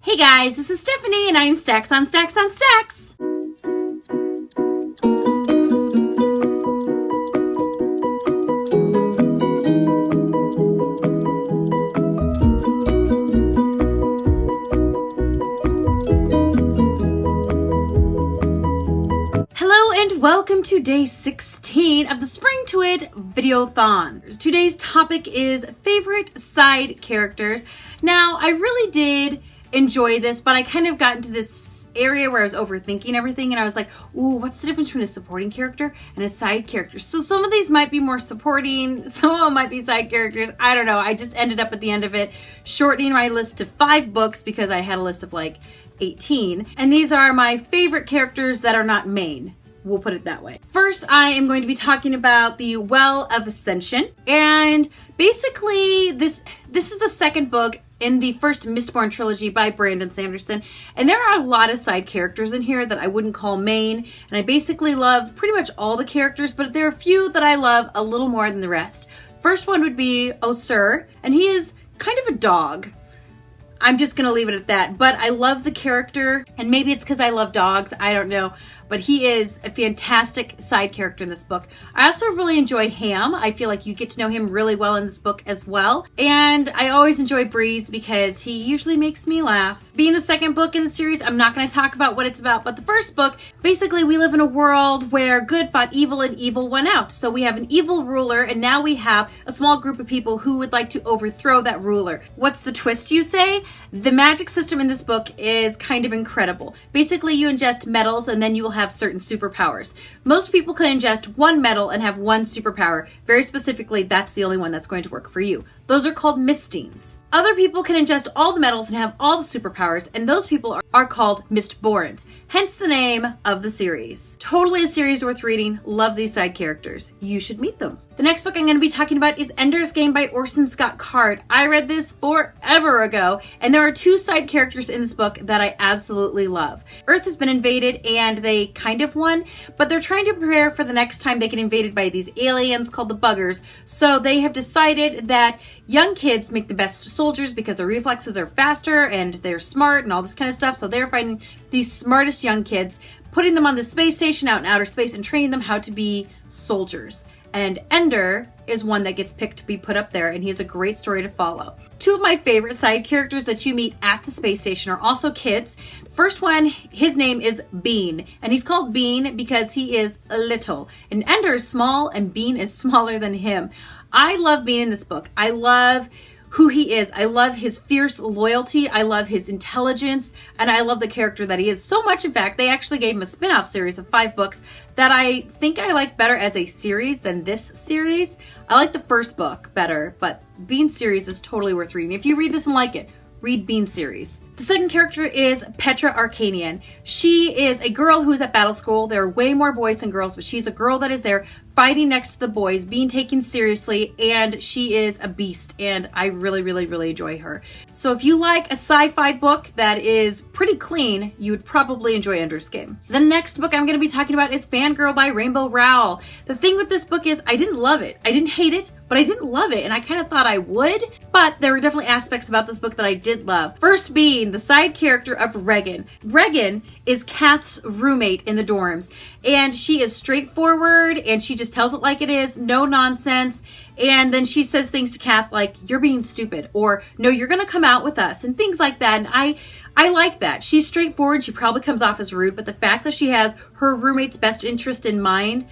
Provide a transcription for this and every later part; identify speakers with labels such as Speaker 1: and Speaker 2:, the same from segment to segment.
Speaker 1: Hey guys, this is Stephanie and I'm Stacks on Stacks on Stacks. Hello and welcome to day 16 of the Spring Twid Videothon. Today's topic is favorite side characters. Now, I really did enjoy this, but I kind of got into this area where I was overthinking everything and I was like, ooh, what's the difference between a supporting character and a side character? So some of these might be more supporting, some of them might be side characters. I don't know. I just ended up at the end of it shortening my list to 5 books because I had a list of like 18. And these are my favorite characters that are not main. We'll put it that way. First, I am going to be talking about the Well of Ascension. And basically, this is the second book in the first Mistborn trilogy by Brandon Sanderson. And there are a lot of side characters in here that I wouldn't call main. And I basically love pretty much all the characters, but there are a few that I love a little more than the rest. First one would be Osir, and he is kind of a dog. I'm just going to leave it at that. But I love the character, and maybe it's because I love dogs. I don't know. But he is a fantastic side character in this book. I also really enjoy Ham. I feel like you get to know him really well in this book as well. And I always enjoy Breeze because he usually makes me laugh. Being the second book in the series, I'm not going to talk about what it's about. But the first book, basically we live in a world where good fought evil and evil won out. So we have an evil ruler and now we have a small group of people who would like to overthrow that ruler. What's the twist, you say? The magic system in this book is kind of incredible. Basically, you ingest metals and then you will have certain superpowers. Most people can ingest one metal and have one superpower. Very specifically, that's the only one that's going to work for you. Those are called Mistines. Other people can ingest all the metals and have all the superpowers, and those people are called Mistborns. Hence the name of the series. Totally a series worth reading. Love these side characters. You should meet them. The next book I'm going to be talking about is Ender's Game by Orson Scott Card. I read this forever ago, and there are 2 side characters in this book that I absolutely love. Earth has been invaded, and they kind of won, but they're trying to prepare for the next time they get invaded by these aliens called the Buggers. So they have decided that young kids make the best soldiers because their reflexes are faster and they're smart and all this kind of stuff. So they're finding these smartest young kids, putting them on the space station out in outer space and training them how to be soldiers. And Ender is one that gets picked to be put up there, and he has a great story to follow. 2 of my favorite side characters that you meet at the space station are also kids. The first one, his name is Bean, and he's called Bean because he is little. And Ender is small, and Bean is smaller than him. I love Bean in this book. I love who he is. I love his fierce loyalty. I love his intelligence. And I love the character that he is so much. In fact, they actually gave him a spin-off series of 5 books that I think I like better as a series than this series. I like the first book better, but Bean series is totally worth reading. If you read this and like it, read Bean series. The second character is Petra Arcanian. She is a girl who is at battle school. There are way more boys than girls, but she's a girl that is there fighting next to the boys, being taken seriously, and she is a beast, and I really, really, really enjoy her. So if you like a sci-fi book that is pretty clean, you would probably enjoy Ender's Game. The next book I'm going to be talking about is Fangirl by Rainbow Rowell. The thing with this book is I didn't love it. I didn't hate it, but I didn't love it, and I kind of thought I would, but there were definitely aspects about this book that I did love. First being the side character of Regan. Regan is Kath's roommate in the dorms, and she is straightforward, and she just tells it like it is, no nonsense. And then she says things to Kath like, you're being stupid, or no, you're going to come out with us, and things like that. And I like that. She's straightforward. She probably comes off as rude, but the fact that she has her roommate's best interest in mind,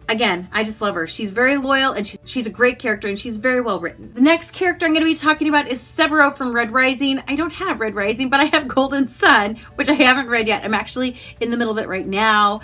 Speaker 1: again, I just love her. She's very loyal, and she's a great character, and she's very well written. The next character I'm going to be talking about is Severo from Red Rising. I don't have Red Rising, but I have Golden Sun, which I haven't read yet. I'm actually in the middle of it right now,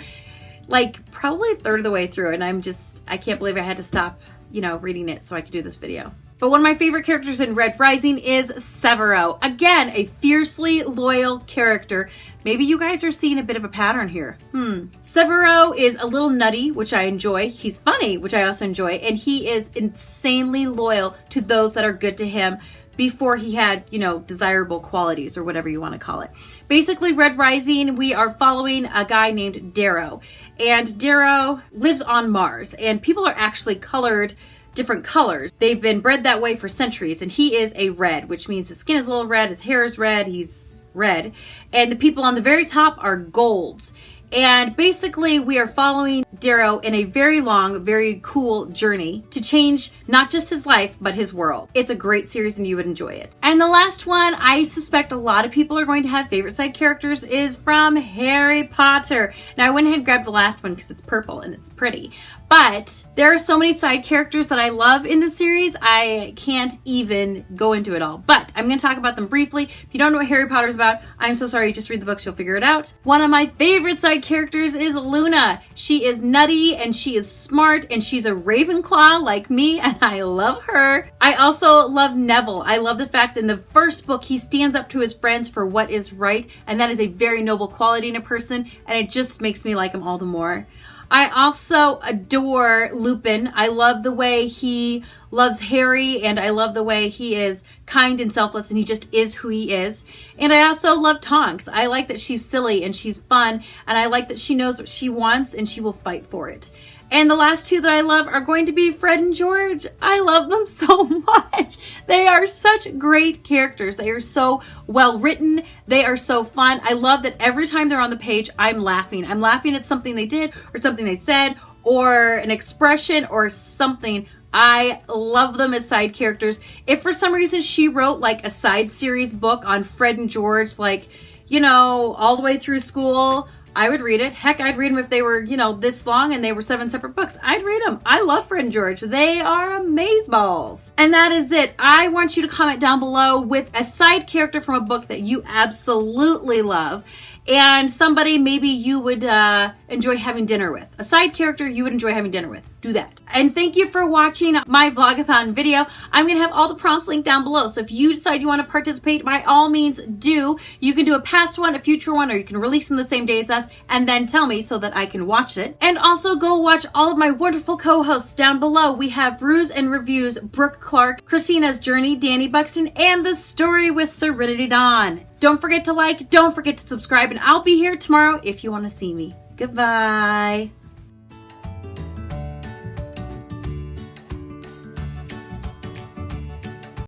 Speaker 1: like probably a third of the way through, and I can't believe I had to stop, reading it so I could do this video. But one of my favorite characters in Red Rising is Severo. Again, a fiercely loyal character. Maybe you guys are seeing a bit of a pattern here. Severo is a little nutty, which I enjoy. He's funny, which I also enjoy. And he is insanely loyal to those that are good to him before he had, desirable qualities or whatever you want to call it. Basically, Red Rising, we are following a guy named Darrow. And Darrow lives on Mars. And people are actually colored different colors. They've been bred that way for centuries, and he is a red, which means his skin is a little red, his hair is red, he's red, and the people on the very top are golds. And basically we are following Darrow in a very long, very cool journey to change not just his life, but his world. It's a great series and you would enjoy it. And the last one, I suspect a lot of people are going to have favorite side characters, is from Harry Potter. Now I went ahead and grabbed the last one because it's purple and it's pretty. But there are so many side characters that I love in the series, I can't even go into it all. But I'm going to talk about them briefly. If you don't know what Harry Potter's about, I'm so sorry, just read the books, you'll figure it out. One of my favorite side characters is Luna. She is nutty and she is smart and she's a Ravenclaw like me, and I love her. I also love Neville. I love the fact that in the first book he stands up to his friends for what is right, and that is a very noble quality in a person, and it just makes me like him all the more. I also adore Lupin. I love the way he loves Harry, and I love the way he is kind and selfless and he just is who he is. And I also love Tonks. I like that she's silly and she's fun, and I like that she knows what she wants and she will fight for it. And the last two that I love are going to be Fred and George. I love them so much. They are such great characters. They are so well written. They are so fun. I love that every time they're on the page, I'm laughing. I'm laughing at something they did or something they said or an expression or something. I love them as side characters. If for some reason she wrote like a side series book on Fred and George, like, you know, all the way through school, I would read it. Heck, I'd read them if they were, you know, this long and they were 7 separate books. I'd read them. I love Fred and George. They are amazeballs. And that is it. I want you to comment down below with a side character from a book that you absolutely love, and somebody maybe you would enjoy having dinner with. A side character you would enjoy having dinner with. Do that. And thank you for watching my vlogathon video. I'm going to have all the prompts linked down below. So if you decide you want to participate, by all means do. You can do a past one, a future one, or you can release them the same day as us and then tell me so that I can watch it. And also go watch all of my wonderful co-hosts down below. We have Brews and Reviews, Brooke Clark, Christina's Journey, Danny Buxton, and The Story with Serenity Dawn. Don't forget to like, don't forget to subscribe, and I'll be here tomorrow if you want to see me. Goodbye.